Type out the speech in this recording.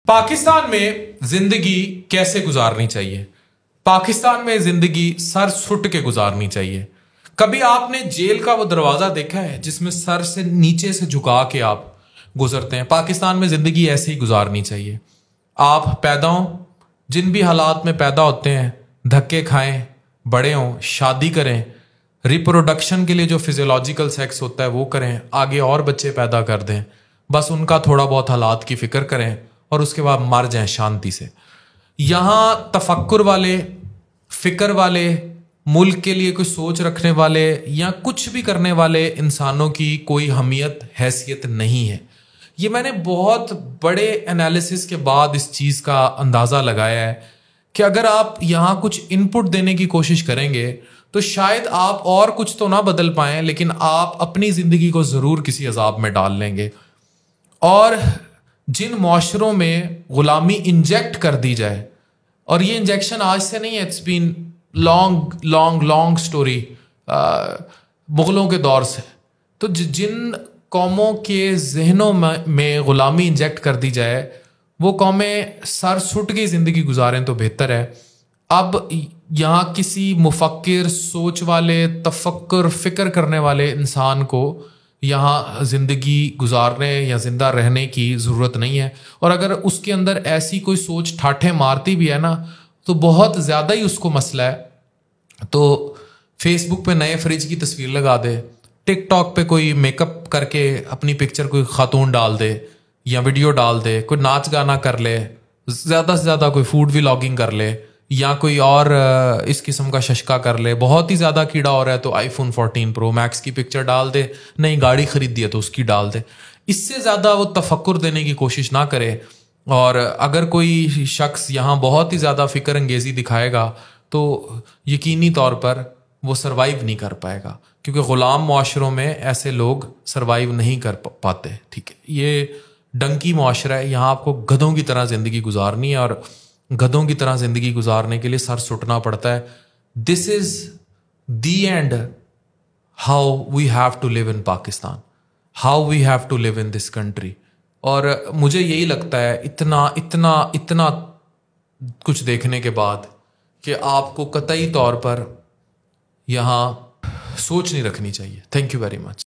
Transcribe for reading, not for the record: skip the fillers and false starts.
पाकिस्तान में जिंदगी कैसे गुजारनी चाहिए? पाकिस्तान में जिंदगी सर सुट के गुजारनी चाहिए। कभी आपने जेल का वो दरवाजा देखा है जिसमें सर से नीचे से झुका के आप गुजरते हैं? पाकिस्तान में जिंदगी ऐसे ही गुजारनी चाहिए। आप पैदा हों, जिन भी हालात में पैदा होते हैं, धक्के खाएं, बड़े हों, शादी करें, रिप्रोडक्शन के लिए जो फिजियोलॉजिकल सेक्स होता है वो करें, आगे और बच्चे पैदा कर दें, बस उनका थोड़ा बहुत हालात की फिक्र करें और उसके बाद मर जाएं शांति से। यहाँ तफक्कुर वाले, फिक्र वाले, मुल्क के लिए कोई सोच रखने वाले या कुछ भी करने वाले इंसानों की कोई अहमियत हैसियत नहीं है। ये मैंने बहुत बड़े एनालिसिस के बाद इस चीज़ का अंदाज़ा लगाया है कि अगर आप यहाँ कुछ इनपुट देने की कोशिश करेंगे तो शायद आप और कुछ तो ना बदल पाएं, लेकिन आप अपनी ज़िंदगी को ज़रूर किसी अजाब में डाल लेंगे। और जिन मुआशरों में ग़ुलामी इंजेक्ट कर दी जाए, और ये इंजेक्शन आज से नहीं है, इट्स बीन लॉन्ग स्टोरी, मुग़लों के दौर से। तो जिन कौमों के जहनों में ग़ुलामी इंजेक्ट कर दी जाए, वो कौमें सर सुट के ज़िंदगी गुजारें तो बेहतर है। अब यहाँ किसी मुफक्किर, सोच वाले, तफक्कुर, फ़िक्र करने वाले इंसान को यहाँ ज़िंदगी गुजारने या ज़िंदा रहने की ज़रूरत नहीं है। और अगर उसके अंदर ऐसी कोई सोच ठाठे मारती भी है ना, तो बहुत ज़्यादा ही उसको मसला है। तो फेसबुक पे नए फ्रिज की तस्वीर लगा दे, टिकटॉक पे कोई मेकअप करके अपनी पिक्चर कोई खातून डाल दे या वीडियो डाल दे, कोई नाच गाना कर ले, ज़्यादा से ज़्यादा कोई फूड व्लॉगिंग कर ले या कोई और इस किस्म का शशका कर ले। बहुत ही ज़्यादा कीड़ा हो रहा है तो आईफोन 14 प्रो मैक्स की पिक्चर डाल दे, नई गाड़ी खरीदी है तो उसकी डाल दे। इससे ज़्यादा वो तफक्कुर देने की कोशिश ना करे। और अगर कोई शख्स यहाँ बहुत ही ज़्यादा फ़िक्र अंगेज़ी दिखाएगा तो यकीनी तौर पर वो सरवाइव नहीं कर पाएगा, क्योंकि ग़ुलाम मुआशरों में ऐसे लोग सरवाइव नहीं कर पाते। ठीक है, ये डंकी मुआशरा है, यहाँ आपको गधों की तरह ज़िंदगी गुजारनी है और गधों की तरह ज़िंदगी गुजारने के लिए सर सुटना पड़ता है। This is the end how we have to live in Pakistan, how we have to live in this country. और मुझे यही लगता है इतना कुछ देखने के बाद कि आपको कतई तौर पर यहाँ सोच नहीं रखनी चाहिए। Thank you very much.